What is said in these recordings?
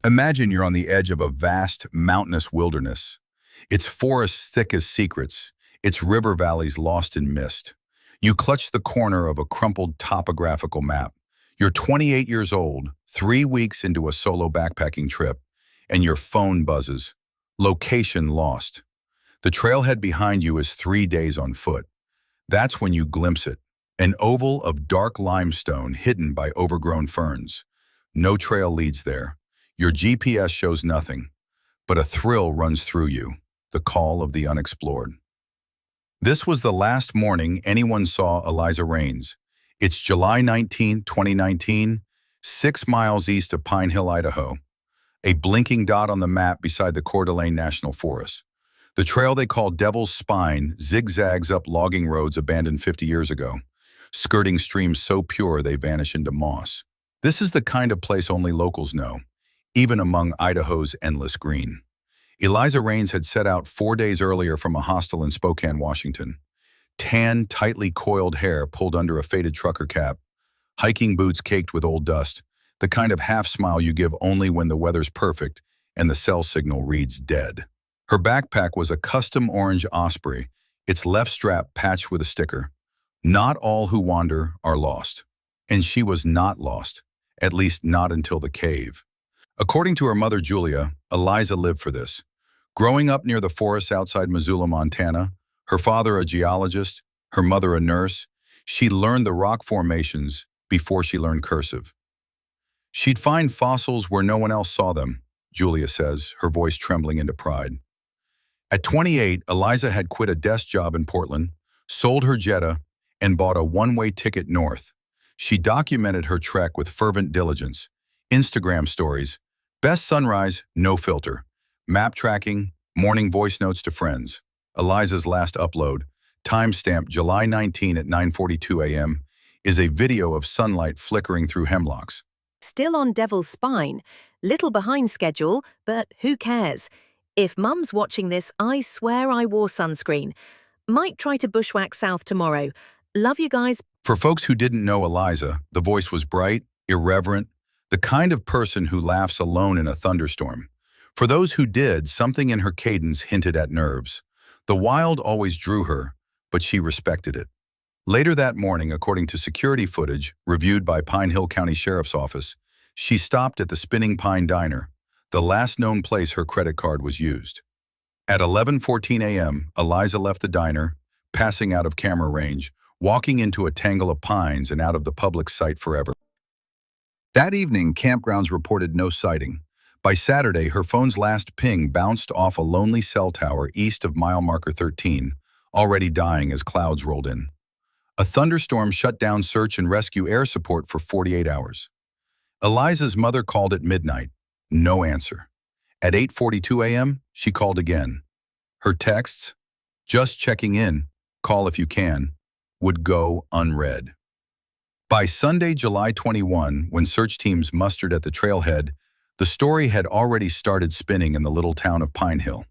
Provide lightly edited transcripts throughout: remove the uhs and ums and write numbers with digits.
Imagine you're on the edge of a vast, mountainous wilderness. Its forests thick as secrets, its river valleys lost in mist. You clutch the corner of a crumpled topographical map. You're 28 years old, 3 weeks into a solo backpacking trip, and your phone buzzes. Location lost. The trailhead behind you is 3 days on foot. That's when you glimpse it, an oval of dark limestone hidden by overgrown ferns. No trail leads there. Your GPS shows nothing, but a thrill runs through you, the call of the unexplored. This was the last morning anyone saw Eliza Rains. It's July 19, 2019, 6 miles east of Pinehill, Idaho, a blinking dot on the map beside the Coeur d'Alene National Forest. The trail they call Devil's Spine zigzags up logging roads abandoned 50 years ago, skirting streams so pure they vanish into moss. This is the kind of place only locals know, even among Idaho's endless green. Eliza Rains had set out 4 days earlier from a hostel in Spokane, Washington. Tan, tightly coiled hair pulled under a faded trucker cap, hiking boots caked with old dust, the kind of half-smile you give only when the weather's perfect and the cell signal reads dead. Her backpack was a custom orange Osprey, its left strap patched with a sticker. Not all who wander are lost. And she was not lost, at least not until the cave. According to her mother, Julia, Eliza lived for this. Growing up near the forests outside Missoula, Montana, her father a geologist, her mother a nurse, she learned the rock formations before she learned cursive. She'd find fossils where no one else saw them, Julia says, her voice trembling into pride. At 28, Eliza had quit a desk job in Portland, sold her Jetta, and bought a one-way ticket north. She documented her trek with fervent diligence. Instagram stories, best sunrise, no filter, map tracking, morning voice notes to friends. Eliza's last upload, timestamp July 19 at 9:42 a.m., is a video of sunlight flickering through hemlocks. Still on Devil's Spine, little behind schedule, but who cares? If Mum's watching this, I swear I wore sunscreen. Might try to bushwhack south tomorrow. Love you guys. For folks who didn't know Eliza, the voice was bright, irreverent, the kind of person who laughs alone in a thunderstorm. For those who did, something in her cadence hinted at nerves. The wild always drew her, but she respected it. Later that morning, according to security footage reviewed by Pinehill County Sheriff's Office, she stopped at the Spinning Pine Diner, the last known place her credit card was used. At 11:14 a.m., Eliza left the diner, passing out of camera range, walking into a tangle of pines and out of the public sight forever. That evening, campgrounds reported no sighting. By Saturday, her phone's last ping bounced off a lonely cell tower east of mile marker 13, already dying as clouds rolled in. A thunderstorm shut down search and rescue air support for 48 hours. Eliza's mother called at midnight. No answer. At 8:42 a.m., she called again. Her texts, "Just checking in, call if you can," would go unread. By Sunday, July 21, when search teams mustered at the trailhead, the story had already started spinning in the little town of Pinehill.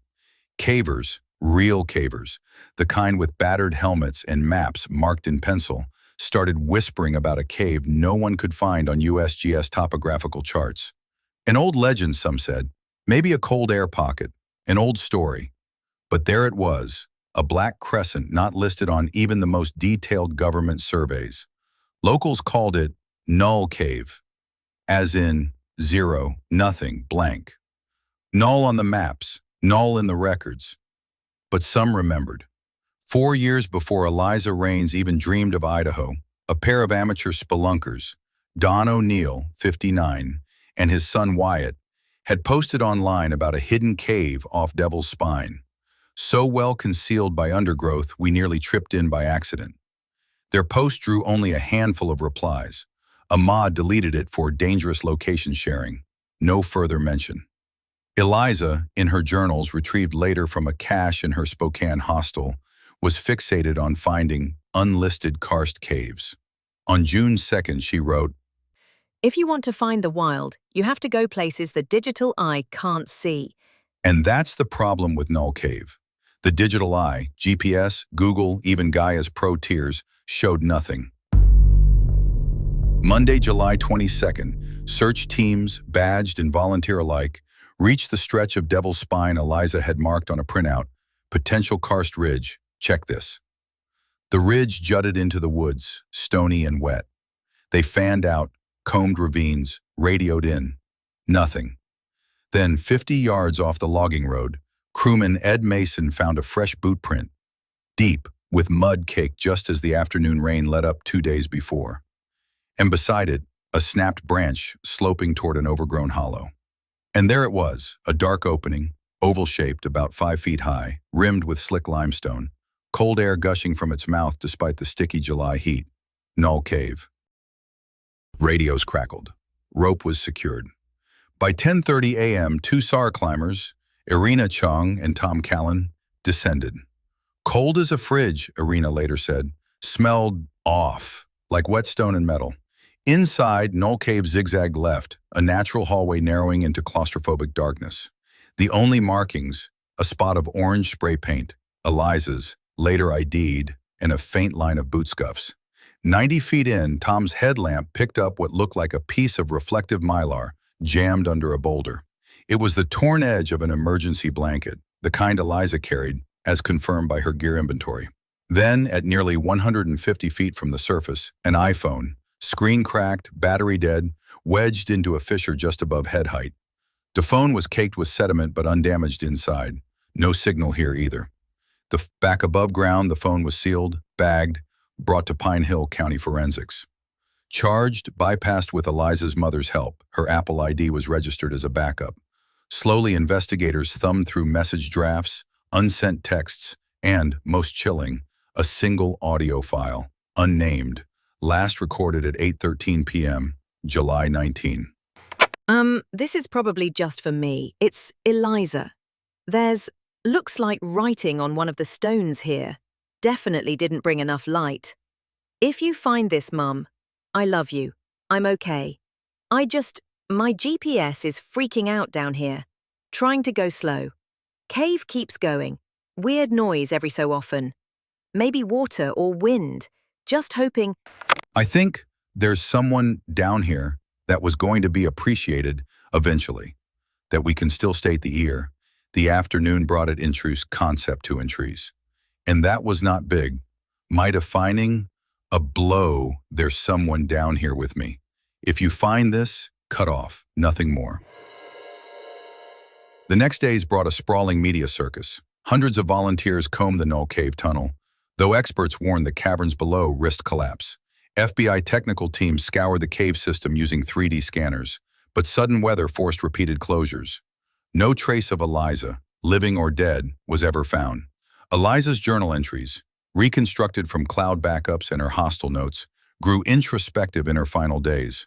Cavers, real cavers, the kind with battered helmets and maps marked in pencil, started whispering about a cave no one could find on USGS topographical charts. An old legend, some said, maybe a cold air pocket, an old story. But there it was, a black crescent not listed on even the most detailed government surveys. Locals called it Null Cave, as in zero, nothing, blank. Null on the maps, null in the records. But some remembered. 4 years before Eliza Rains even dreamed of Idaho, a pair of amateur spelunkers, Don O'Neill, 59, and his son Wyatt, had posted online about a hidden cave off Devil's Spine, so well concealed by undergrowth we nearly tripped in by accident. Their post drew only a handful of replies. Ahmad deleted it for dangerous location sharing. No further mention. Eliza, in her journals retrieved later from a cache in her Spokane hostel, was fixated on finding unlisted karst caves. On June 2nd, she wrote, If you want to find the wild, you have to go places the digital eye can't see. And that's the problem with Null Cave. The digital eye, GPS, Google, even Gaia's Pro tiers, showed nothing. Monday, July 22nd, Search teams, badged and volunteer alike, reached the stretch of Devil's Spine Eliza had marked on a printout. Potential karst ridge. Check this. The ridge jutted into the woods, stony and wet. They fanned out, combed ravines, radioed in. Nothing. Then, 50 yards off the logging road, crewman Ed Mason found a fresh boot print, deep, with mud caked just as the afternoon rain let up 2 days before. And beside it, a snapped branch sloping toward an overgrown hollow. And there it was, a dark opening, oval-shaped, about 5 feet high, rimmed with slick limestone, cold air gushing from its mouth despite the sticky July heat. Null Cave. Radios crackled. Rope was secured. By 10:30 a.m., 2 SAR climbers, Irina Chung and Tom Callan, descended. Cold as a fridge, Irina later said, smelled off, like whetstone and metal. Inside, Null Cave zigzagged left, a natural hallway narrowing into claustrophobic darkness. The only markings, a spot of orange spray paint, Eliza's, later ID'd, and a faint line of boot scuffs. 90 feet in, Tom's headlamp picked up what looked like a piece of reflective mylar, jammed under a boulder. It was the torn edge of an emergency blanket, the kind Eliza carried, as confirmed by her gear inventory. Then, at nearly 150 feet from the surface, an iPhone, screen cracked, battery dead, wedged into a fissure just above head height. The phone was caked with sediment but undamaged inside. No signal here either. Back above ground, the phone was sealed, bagged, brought to Pinehill County Forensics. Charged, bypassed with Eliza's mother's help, her Apple ID was registered as a backup. Slowly, investigators thumbed through message drafts, unsent texts, and, most chilling, a single audio file, unnamed, last recorded at 8:13 p.m., July 19. This is probably just for me. It's Eliza. Looks like writing on one of the stones here. Definitely didn't bring enough light. If you find this, Mum, I love you. I'm okay. My GPS is freaking out down here. Trying to go slow. Cave keeps going. Weird noise every so often. Maybe water or wind. Just hoping. I think there's someone down here that was going to be appreciated eventually, that we can still state the ear. The afternoon brought it intruse concept to entries. And that was not big. Might have finding a blow, there's someone down here with me. If you find this, cut off, nothing more. The next days brought a sprawling media circus. Hundreds of volunteers combed the Null Cave tunnel, though experts warned the caverns below risked collapse. FBI technical teams scoured the cave system using 3D scanners, but sudden weather forced repeated closures. No trace of Eliza, living or dead, was ever found. Eliza's journal entries, reconstructed from cloud backups and her hostel notes, grew introspective in her final days.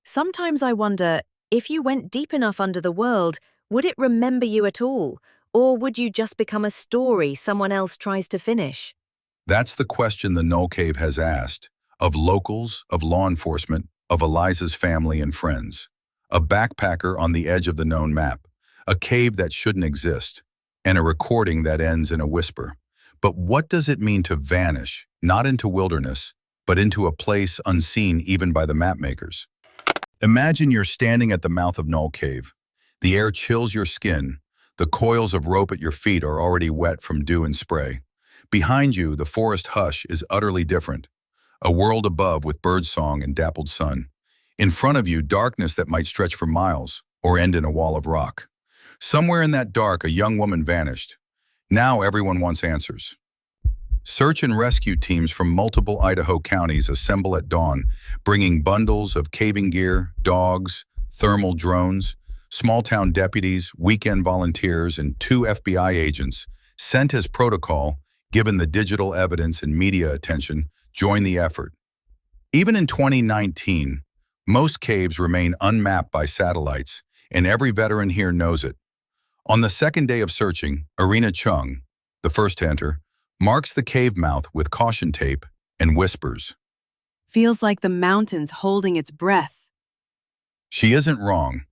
Sometimes I wonder, if you went deep enough under the world, would it remember you at all? Or would you just become a story someone else tries to finish? That's the question the Null Cave has asked, of locals, of law enforcement, of Eliza's family and friends. A backpacker on the edge of the known map, a cave that shouldn't exist, and a recording that ends in a whisper. But what does it mean to vanish, not into wilderness, but into a place unseen even by the mapmakers? Imagine you're standing at the mouth of Null Cave. The air chills your skin. The coils of rope at your feet are already wet from dew and spray. Behind you, the forest hush is utterly different. A world above with birdsong and dappled sun. In front of you, darkness that might stretch for miles or end in a wall of rock. Somewhere in that dark, a young woman vanished. Now everyone wants answers. Search and rescue teams from multiple Idaho counties assemble at dawn, bringing bundles of caving gear, dogs, thermal drones. Small-town deputies, weekend volunteers, and 2 FBI agents, sent as protocol, given the digital evidence and media attention, join the effort. Even in 2019, most caves remain unmapped by satellites, and every veteran here knows it. On the second day of searching, Irina Chung, the first to enter, marks the cave mouth with caution tape and whispers. Feels like the mountain's holding its breath. She isn't wrong.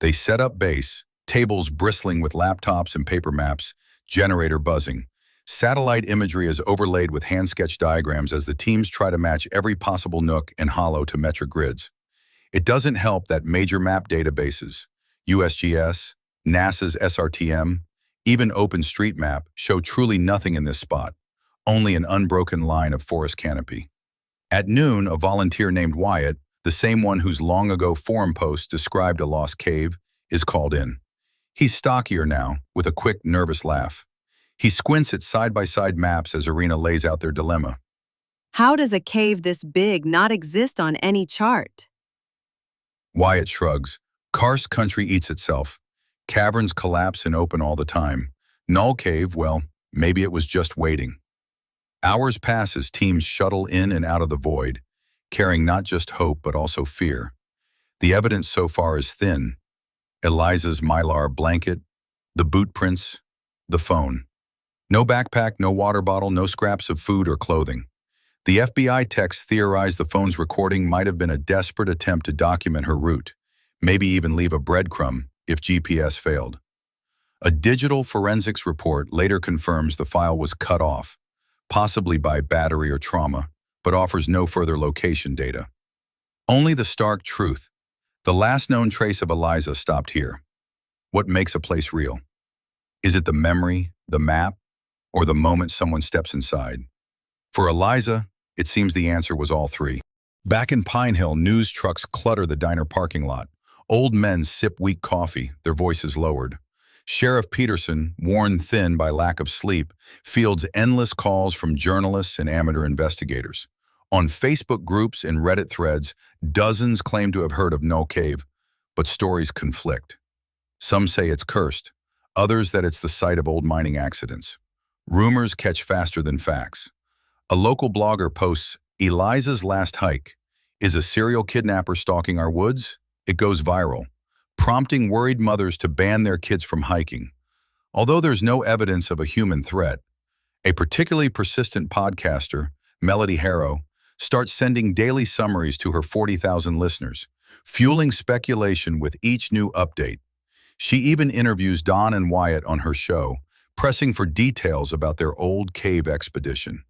They set up base, tables bristling with laptops and paper maps, generator buzzing. Satellite imagery is overlaid with hand-sketched diagrams as the teams try to match every possible nook and hollow to metric grids. It doesn't help that major map databases, USGS, NASA's SRTM, even OpenStreetMap show truly nothing in this spot, only an unbroken line of forest canopy. At noon, a volunteer named Wyatt, the same one whose long-ago forum post described a lost cave, is called in. He's stockier now, with a quick, nervous laugh. He squints at side-by-side maps as Irina lays out their dilemma. How does a cave this big not exist on any chart? Wyatt shrugs. Karst country eats itself. Caverns collapse and open all the time. Null Cave, well, maybe it was just waiting. Hours pass as teams shuttle in and out of the void, carrying not just hope but also fear. The evidence so far is thin. Eliza's mylar blanket, the boot prints, the phone. No backpack, no water bottle, no scraps of food or clothing. The FBI techs theorize the phone's recording might have been a desperate attempt to document her route, maybe even leave a breadcrumb if GPS failed. A digital forensics report later confirms the file was cut off, possibly by battery or trauma, but offers no further location data. Only the stark truth. The last known trace of Eliza stopped here. What makes a place real? Is it the memory, the map, or the moment someone steps inside? For Eliza, it seems the answer was all three. Back in Pinehill, news trucks clutter the diner parking lot. Old men sip weak coffee, their voices lowered. Sheriff Peterson, worn thin by lack of sleep, fields endless calls from journalists and amateur investigators. On Facebook groups and Reddit threads, dozens claim to have heard of Null Cave, but stories conflict. Some say it's cursed, others that it's the site of old mining accidents. Rumors catch faster than facts. A local blogger posts, "Eliza's last hike. Is a serial kidnapper stalking our woods?" It goes viral, prompting worried mothers to ban their kids from hiking. Although there's no evidence of a human threat, a particularly persistent podcaster, Melody Harrow, starts sending daily summaries to her 40,000 listeners, fueling speculation with each new update. She even interviews Don and Wyatt on her show, pressing for details about their old cave expedition.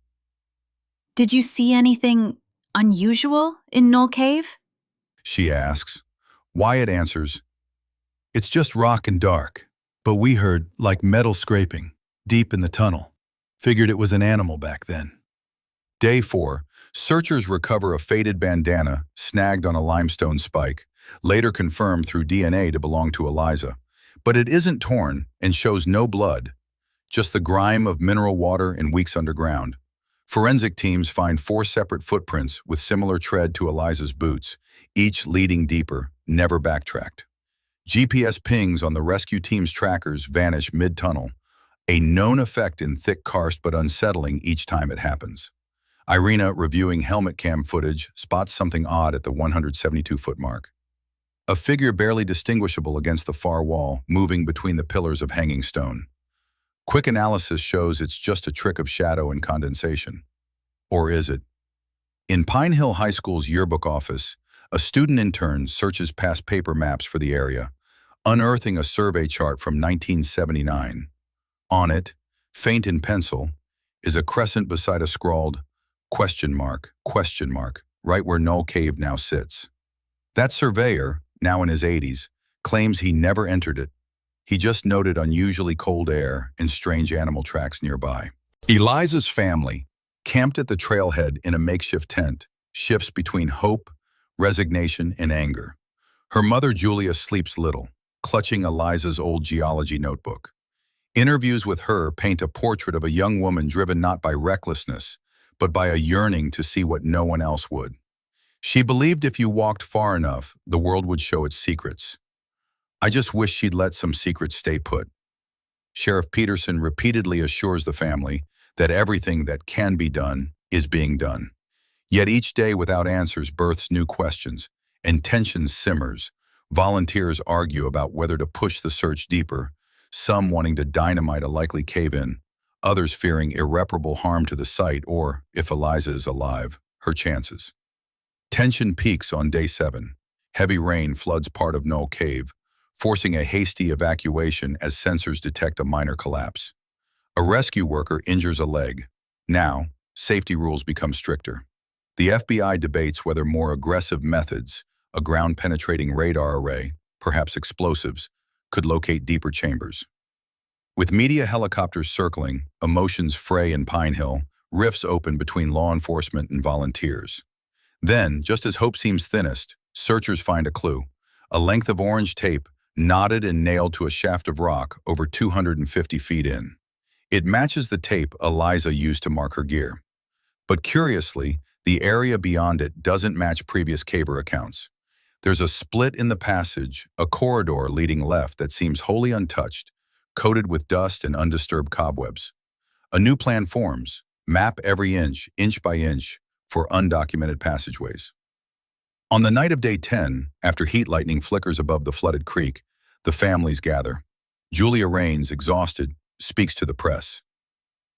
Did you see anything unusual in Null Cave? She asks. Wyatt answers, "It's just rock and dark, but we heard like metal scraping deep in the tunnel. Figured it was an animal back then." Day 4, searchers recover a faded bandana snagged on a limestone spike, later confirmed through DNA to belong to Eliza. But it isn't torn and shows no blood, just the grime of mineral water and weeks underground. Forensic teams find 4 separate footprints with similar tread to Eliza's boots, each leading deeper, never backtracked. GPS pings on the rescue team's trackers vanish mid-tunnel, a known effect in thick karst but unsettling each time it happens. Irina, reviewing helmet cam footage, spots something odd at the 172-foot mark. A figure barely distinguishable against the far wall, moving between the pillars of hanging stone. Quick analysis shows it's just a trick of shadow and condensation. Or is it? In Pinehill High School's yearbook office, a student intern searches past paper maps for the area, unearthing a survey chart from 1979. On it, faint in pencil, is a crescent beside a scrawled question mark, right where Null Cave now sits. That surveyor, now in his 80s, claims he never entered it. He just noted unusually cold air and strange animal tracks nearby. Eliza's family, camped at the trailhead in a makeshift tent, shifts between hope, resignation, and anger. Her mother, Julia, sleeps little, clutching Eliza's old geology notebook. Interviews with her paint a portrait of a young woman driven not by recklessness, but by a yearning to see what no one else would. She believed if you walked far enough, the world would show its secrets. "I just wish she'd let some secrets stay put." Sheriff Peterson repeatedly assures the family that everything that can be done is being done. Yet each day without answers births new questions, and tension simmers. Volunteers argue about whether to push the search deeper, some wanting to dynamite a likely cave-in, others fearing irreparable harm to the site or, if Eliza is alive, her chances. Tension peaks on day 7. Heavy rain floods part of Null Cave, forcing a hasty evacuation as sensors detect a minor collapse. A rescue worker injures a leg. Now, safety rules become stricter. The FBI debates whether more aggressive methods, a ground-penetrating radar array, perhaps explosives, could locate deeper chambers. With media helicopters circling, emotions fray in Pinehill, rifts open between law enforcement and volunteers. Then, just as hope seems thinnest, searchers find a clue, a length of orange tape knotted and nailed to a shaft of rock over 250 feet in. It matches the tape Eliza used to mark her gear. But curiously, the area beyond it doesn't match previous caver accounts. There's a split in the passage, a corridor leading left that seems wholly untouched, coated with dust and undisturbed cobwebs. A new plan forms, map every inch by inch, for undocumented passageways. On the night of day 10, after heat lightning flickers above the flooded creek, the families gather. Eliza Rains, exhausted, speaks to the press.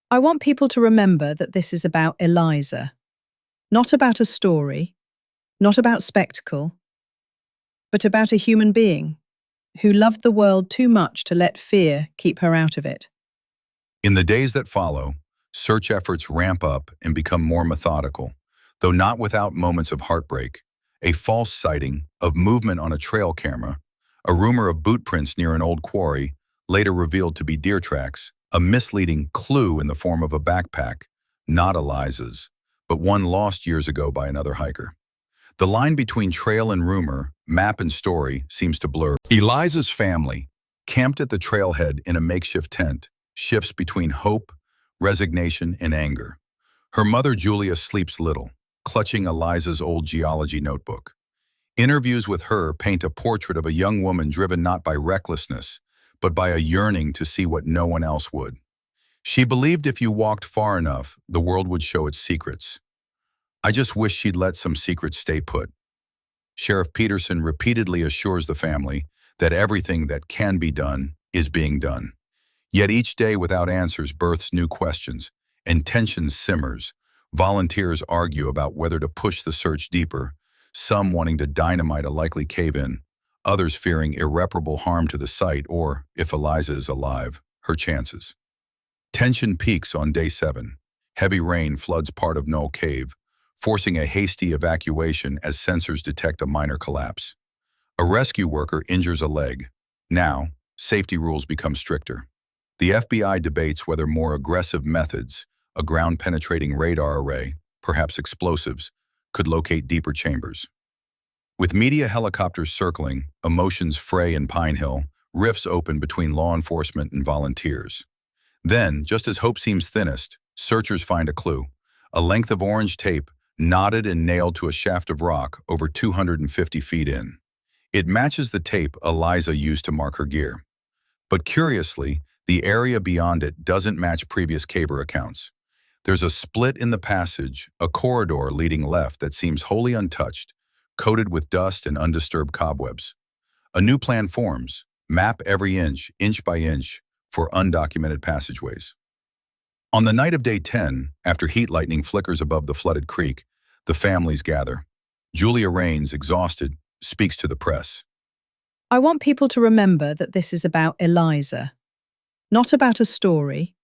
I want people to remember that this is about Eliza. Not about a story, not about spectacle, but about a human being who loved the world too much to let fear keep her out of it. In the days that follow, search efforts ramp up and become more methodical, though not without moments of heartbreak. A false sighting of movement on a trail camera, a rumor of boot prints near an old quarry, later revealed to be deer tracks, a misleading clue in the form of a backpack, not Eliza's, but one lost years ago by another hiker. The line between trail and rumor, map and story, seems to blur. Eliza's family, camped at the trailhead in a makeshift tent, shifts between hope, resignation, and anger. Her mother, Julia, sleeps little, clutching Eliza's old geology notebook. Interviews with her paint a portrait of a young woman driven not by recklessness, but by a yearning to see what no one else would. She believed if you walked far enough, the world would show its secrets. I just wish she'd let some secrets stay put. Sheriff Peterson repeatedly assures the family that everything that can be done is being done. Yet each day without answers births new questions, and tension simmers. Volunteers argue about whether to push the search deeper, some wanting to dynamite a likely cave-in, others fearing irreparable harm to the site or, if Eliza is alive, her chances. Tension peaks on day 7. Heavy rain floods part of Null Cave, forcing a hasty evacuation as sensors detect a minor collapse. A rescue worker injures a leg. Now, safety rules become stricter. The FBI debates whether more aggressive methods, a ground-penetrating radar array, perhaps explosives, could locate deeper chambers. With media helicopters circling, emotions fray in Pinehill, rifts open between law enforcement and volunteers. Then, just as hope seems thinnest, searchers find a clue, a length of orange tape knotted and nailed to a shaft of rock over 250 feet in. It matches the tape Eliza used to mark her gear. But curiously, the area beyond it doesn't match previous caver accounts. There's a split in the passage, a corridor leading left that seems wholly untouched, coated with dust and undisturbed cobwebs. A new plan forms, map every inch by inch, for undocumented passageways. On the night of day 10, after heat lightning flickers above the flooded creek, the families gather. Eliza Rains, exhausted, speaks to the press. I want people to remember that this is about Eliza. Not about a story,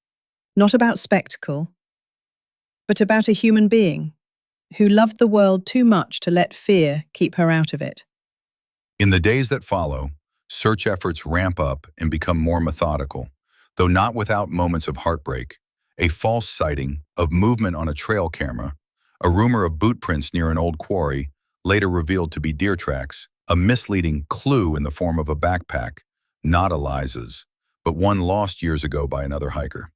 not about spectacle, but about a human being who loved the world too much to let fear keep her out of it. In the days that follow, search efforts ramp up and become more methodical, though not without moments of heartbreak. A false sighting of movement on a trail camera, a rumor of boot prints near an old quarry, later revealed to be deer tracks, a misleading clue in the form of a backpack, not Eliza's, but one lost years ago by another hiker.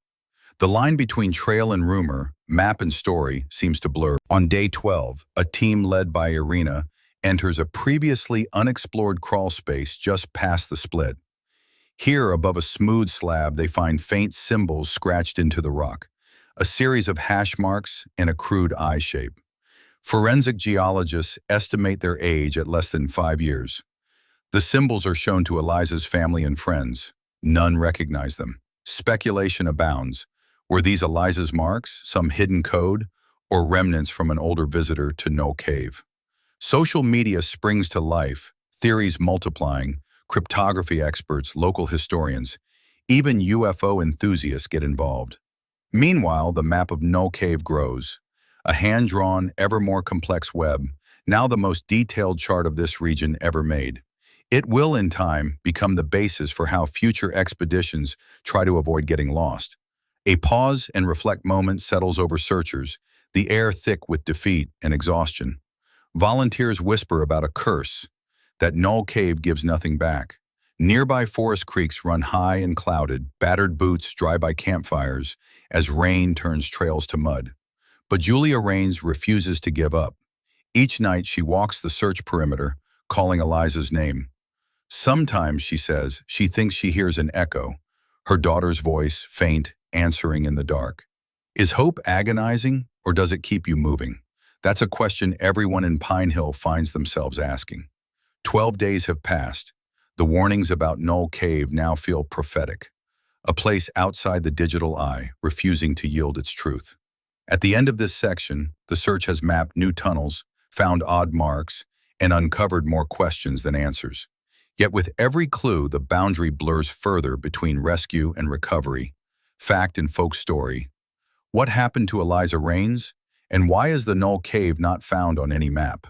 The line between trail and rumor, map and story, seems to blur. On day 12, a team led by Irina enters a previously unexplored crawl space just past the split. Here, above a smooth slab, they find faint symbols scratched into the rock, a series of hash marks and a crude eye shape. Forensic geologists estimate their age at less than 5 years. The symbols are shown to Eliza's family and friends. None recognize them. Speculation abounds. Were these Eliza's marks, some hidden code, or remnants from an older visitor to Null Cave? Social media springs to life, theories multiplying, cryptography experts, local historians, even UFO enthusiasts get involved. Meanwhile, the map of Null Cave grows, a hand-drawn, ever more complex web, now the most detailed chart of this region ever made. It will, in time, become the basis for how future expeditions try to avoid getting lost. A pause and reflect moment settles over searchers, the air thick with defeat and exhaustion. Volunteers whisper about a curse, that Null Cave gives nothing back. Nearby forest creeks run high and clouded, battered boots dry by campfires as rain turns trails to mud. But Julia Rains refuses to give up. Each night she walks the search perimeter, calling Eliza's name. Sometimes, she says, she thinks she hears an echo, her daughter's voice, faint, answering in the dark. Is hope agonizing, or does it keep you moving? That's a question everyone in Pinehill finds themselves asking. 12 days have passed. The warnings about Null Cave now feel prophetic, a place outside the digital eye, refusing to yield its truth. At the end of this section, the search has mapped new tunnels, found odd marks, and uncovered more questions than answers. Yet with every clue, the boundary blurs further between rescue and recovery, fact and folk story. What happened to Eliza Rains? And why is the Null Cave not found on any map?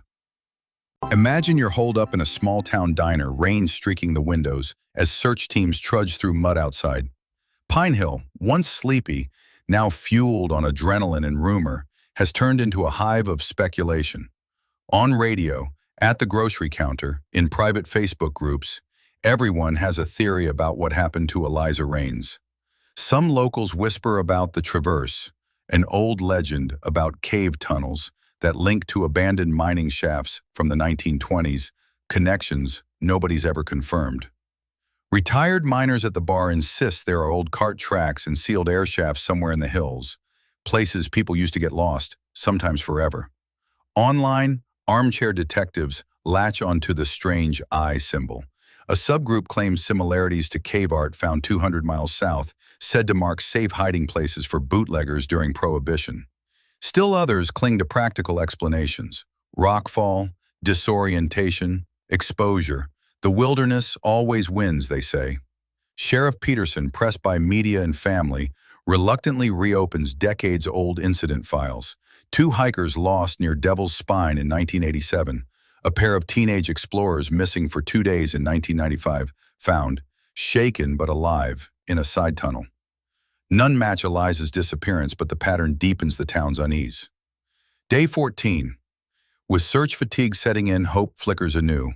Imagine you're holed up in a small-town diner, rain streaking the windows as search teams trudge through mud outside. Pinehill, once sleepy, now fueled on adrenaline and rumor, has turned into a hive of speculation. On radio, at the grocery counter, in private Facebook groups, everyone has a theory about what happened to Eliza Rains. Some locals whisper about the Traverse, an old legend about cave tunnels that link to abandoned mining shafts from the 1920s, connections nobody's ever confirmed. Retired miners at the bar insist there are old cart tracks and sealed air shafts somewhere in the hills, places people used to get lost, sometimes forever. Online, armchair detectives latch onto the strange eye symbol. A subgroup claims similarities to cave art found 200 miles south, said to mark safe hiding places for bootleggers during Prohibition. Still others cling to practical explanations. Rockfall, disorientation, exposure. The wilderness always wins, they say. Sheriff Peterson, pressed by media and family, reluctantly reopens decades-old incident files. 2 hikers lost near Devil's Spine in 1987. A pair of teenage explorers missing for 2 days in 1995, found, shaken but alive, in a side tunnel. None match Eliza's disappearance, but the pattern deepens the town's unease. Day 14. With search fatigue setting in, hope flickers anew.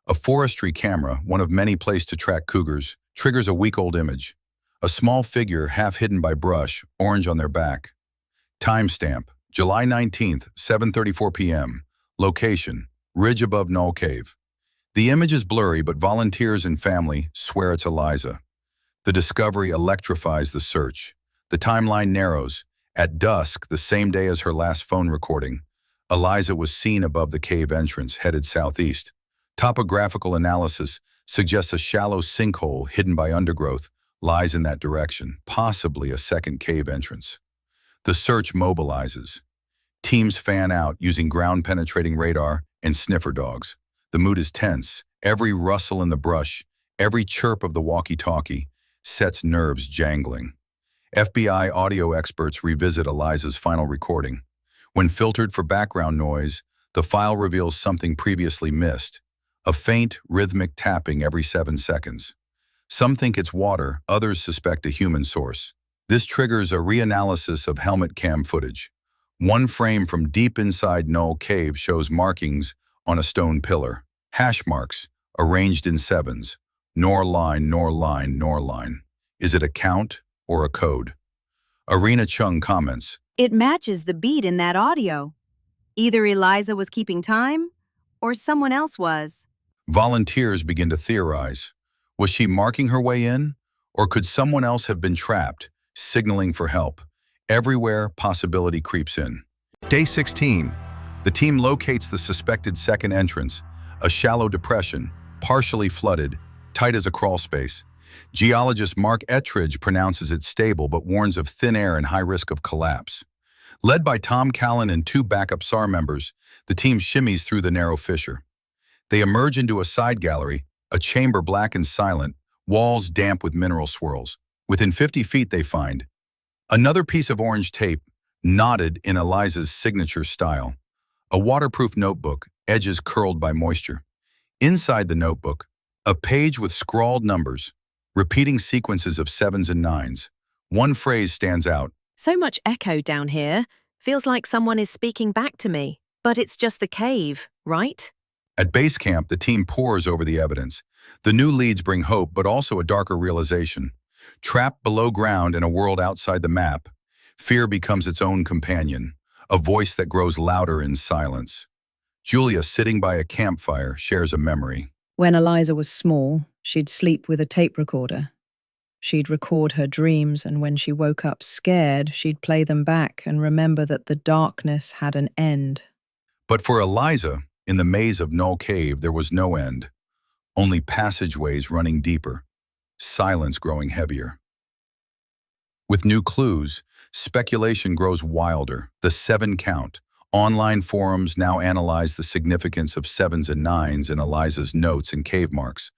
A forestry camera, one of many placed to track cougars, triggers a week-old image. A small figure, half hidden by brush, orange on their back. Timestamp, July 19th, 7:34 p.m. Location, ridge above Null Cave. The image is blurry, but volunteers and family swear it's Eliza. The discovery electrifies the search. The timeline narrows. At dusk, the same day as her last phone recording, Eliza was seen above the cave entrance, headed southeast. Topographical analysis suggests a shallow sinkhole hidden by undergrowth lies in that direction, possibly a second cave entrance. The search mobilizes. Teams fan out using ground-penetrating radar and sniffer dogs. The mood is tense. Every rustle in the brush, every chirp of the walkie-talkie sets nerves jangling. FBI audio experts revisit Eliza's final recording. When filtered for background noise, the file reveals something previously missed, a faint, rhythmic tapping every 7 seconds. Some think it's water, others suspect a human source. This triggers a reanalysis of helmet cam footage. One frame from deep inside Null Cave shows markings on a stone pillar. Hash marks, arranged in 7s. Nor line, nor line, nor line. Is it a count or a code? Arena Chung comments, It matches the beat in that audio. Either Eliza was keeping time, or someone else was. volunteers begin to theorize. Was she marking her way in? Or could someone else have been trapped, signaling for help? Everywhere, possibility creeps in. Day 16. The team locates the suspected second entrance, a shallow depression, partially flooded, tight as a crawl space. Geologist Mark Ettridge pronounces it stable but warns of thin air and high risk of collapse. Led by Tom Callan and 2 backup SAR members, the team shimmies through the narrow fissure. They emerge into a side gallery, a chamber black and silent, walls damp with mineral swirls. Within 50 feet they find another piece of orange tape, knotted in Eliza's signature style. A waterproof notebook, edges curled by moisture. Inside the notebook, a page with scrawled numbers, repeating sequences of sevens and nines. One phrase stands out. So much echo down here. Feels like someone is speaking back to me. But it's just the cave, right? At base camp, the team pores over the evidence. The new leads bring hope, but also a darker realization. Trapped below ground in a world outside the map, fear becomes its own companion, a voice that grows louder in silence. Julia, sitting by a campfire, shares a memory. When Eliza was small, she'd sleep with a tape recorder. She'd record her dreams, and when she woke up scared, she'd play them back and remember that the darkness had an end. But for Eliza, in the maze of Null Cave, there was no end. Only passageways running deeper, silence growing heavier. With new clues, speculation grows wilder. The 7 count. Online forums now analyze the significance of 7s and 9s in Eliza's notes and cave marks.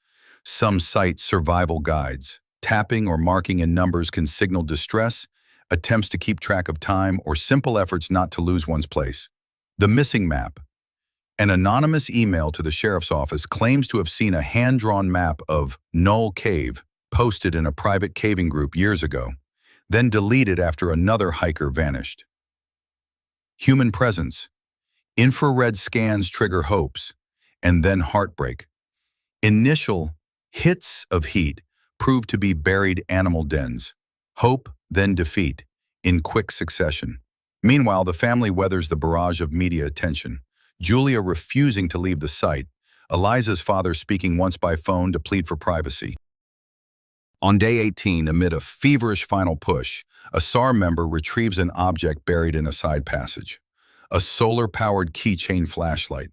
Some cite survival guides. Tapping or marking in numbers can signal distress, attempts to keep track of time, or simple efforts not to lose one's place. The missing map. An anonymous email to the sheriff's office claims to have seen a hand-drawn map of Null Cave posted in a private caving group years ago, then deleted after another hiker vanished. Human presence. Infrared scans trigger hopes, and then heartbreak. Initial hits of heat prove to be buried animal dens. Hope, then defeat, in quick succession. Meanwhile, the family weathers the barrage of media attention. Julia refusing to leave the site, Eliza's father speaking once by phone to plead for privacy. On day 18, amid a feverish final push, a SAR member retrieves an object buried in a side passage. A solar-powered keychain flashlight,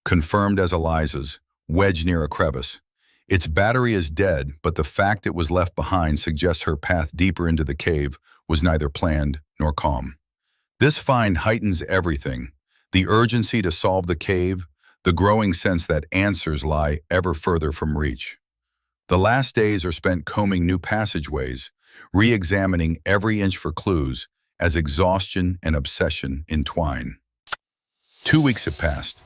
confirmed as Eliza's, wedged near a crevice. Its battery is dead, but the fact it was left behind suggests her path deeper into the cave was neither planned nor calm. This find heightens everything. The urgency to solve the cave, the growing sense that answers lie ever further from reach. The last days are spent combing new passageways, re-examining every inch for clues as exhaustion and obsession entwine. 2 weeks have passed.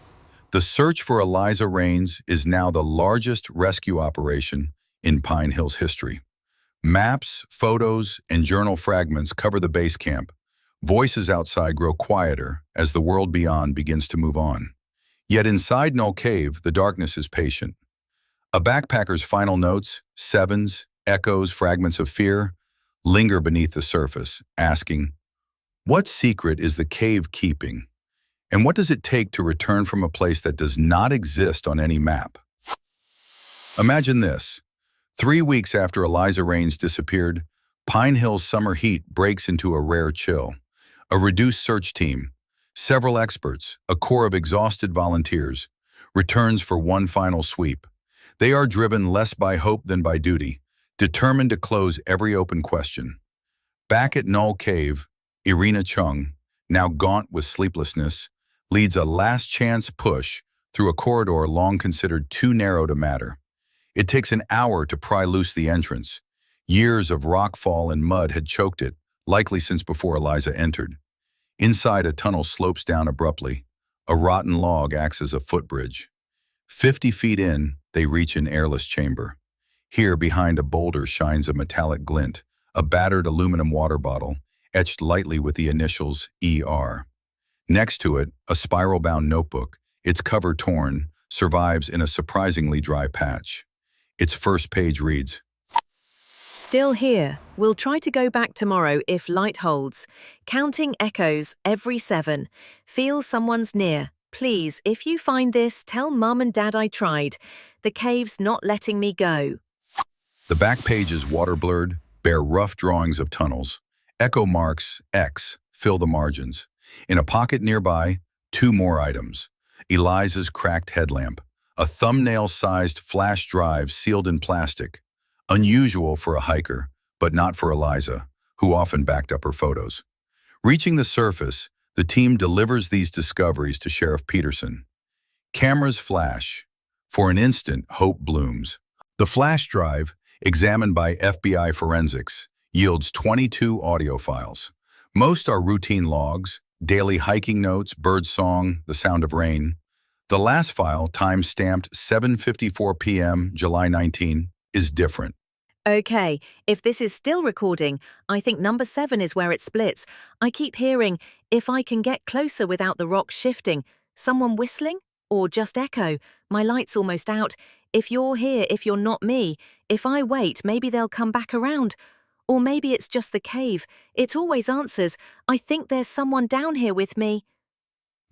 The search for Eliza Rains is now the largest rescue operation in Pinehill's history. Maps, photos, and journal fragments cover the base camp. Voices outside grow quieter as the world beyond begins to move on. Yet inside Null Cave, the darkness is patient. A backpacker's final notes, 7s, echoes, fragments of fear, linger beneath the surface, asking, what secret is the cave keeping? And what does it take to return from a place that does not exist on any map? Imagine this. 3 weeks after Eliza Rains disappeared, Pinehill's summer heat breaks into a rare chill. A reduced search team, several experts, a corps of exhausted volunteers, returns for one final sweep. They are driven less by hope than by duty, determined to close every open question. Back at Null Cave, Irina Chung, now gaunt with sleeplessness, leads a last-chance push through a corridor long considered too narrow to matter. It takes an hour to pry loose the entrance. Years of rockfall and mud had choked it, likely since before Eliza entered. Inside, a tunnel slopes down abruptly. A rotten log acts as a footbridge. 50 feet in, they reach an airless chamber. Here, behind a boulder, shines a metallic glint, a battered aluminum water bottle, etched lightly with the initials ER. Next to it, a spiral-bound notebook, its cover torn, survives in a surprisingly dry patch. Its first page reads, Still here. We'll try to go back tomorrow if light holds. Counting echoes every 7. Feel someone's near. Please, if you find this, tell Mum and Dad I tried. The cave's not letting me go. The back page is water-blurred, bear rough drawings of tunnels. Echo marks, X, fill the margins. In a pocket nearby, 2 more items. Eliza's cracked headlamp, a thumbnail-sized flash drive sealed in plastic. Unusual for a hiker, but not for Eliza, who often backed up her photos. Reaching the surface, the team delivers these discoveries to Sheriff Peterson. Cameras flash. For an instant, hope blooms. The flash drive, examined by FBI forensics, yields 22 audio files. Most are routine logs, daily hiking notes, bird song, the sound of rain. The last file, time-stamped 7:54 p.m., July 19, is different. Okay, if this is still recording, I think number 7 is where it splits. I keep hearing, if I can get closer without the rocks shifting. Someone whistling? Or just echo? My light's almost out. If you're here, if you're not me. If I wait, maybe they'll come back around. Or maybe it's just the cave. It always answers. I think there's someone down here with me.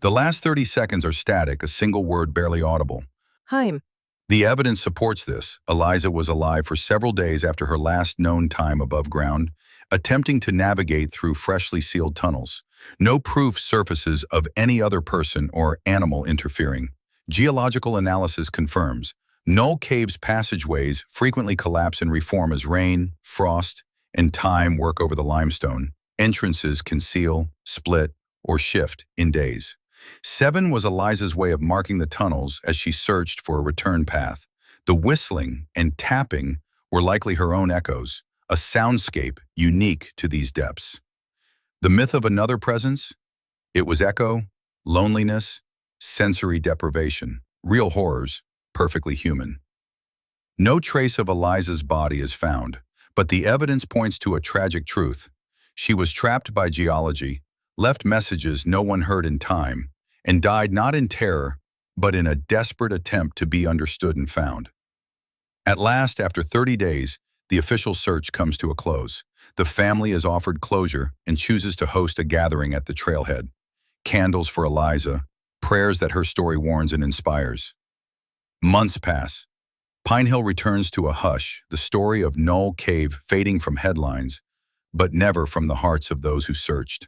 The last 30 seconds are static, a single word barely audible. Home. The evidence supports this. Eliza was alive for several days after her last known time above ground, attempting to navigate through freshly sealed tunnels. No proof surfaces of any other person or animal interfering. Geological analysis confirms Null Cave's passageways frequently collapse and reform as rain, frost, and time work over the limestone. Entrances can seal, split, or shift in days. 7 was Eliza's way of marking the tunnels as she searched for a return path. The whistling and tapping were likely her own echoes, a soundscape unique to these depths. The myth of another presence? It was echo, loneliness, sensory deprivation, real horrors, perfectly human. No trace of Eliza's body is found, but the evidence points to a tragic truth. She was trapped by geology, left messages no one heard in time, and died not in terror, but in a desperate attempt to be understood and found. At last, after 30 days, the official search comes to a close. The family is offered closure and chooses to host a gathering at the trailhead. Candles for Eliza, prayers that her story warns and inspires. Months pass. Pinehill returns to a hush, the story of Null Cave fading from headlines, but never from the hearts of those who searched.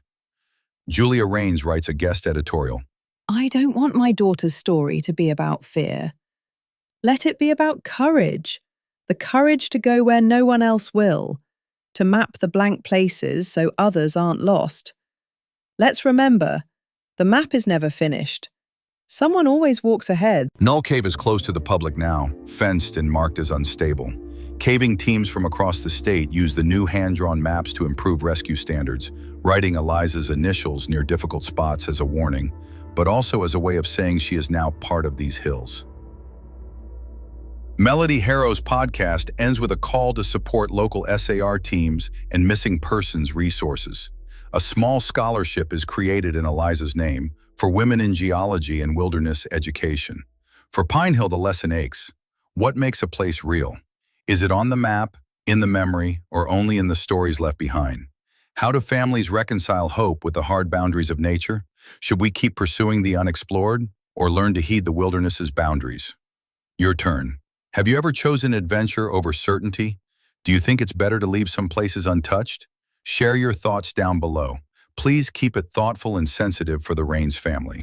Eliza Rains writes a guest editorial. I don't want my daughter's story to be about fear. Let it be about courage. The courage to go where no one else will, to map the blank places so others aren't lost. Let's remember, the map is never finished. Someone always walks ahead. Null Cave is closed to the public now, fenced and marked as unstable. Caving teams from across the state use the new hand-drawn maps to improve rescue standards, writing Eliza's initials near difficult spots as a warning, but also as a way of saying she is now part of these hills. Melody Harrow's podcast ends with a call to support local SAR teams and missing persons resources. A small scholarship is created in Eliza's name for women in geology and wilderness education. For Pinehill, the lesson aches. What makes a place real? Is it on the map, in the memory, or only in the stories left behind? How do families reconcile hope with the hard boundaries of nature? Should we keep pursuing the unexplored, or learn to heed the wilderness's boundaries? Your turn. Have you ever chosen adventure over certainty? Do you think it's better to leave some places untouched? Share your thoughts down below. Please keep it thoughtful and sensitive for the Rains family.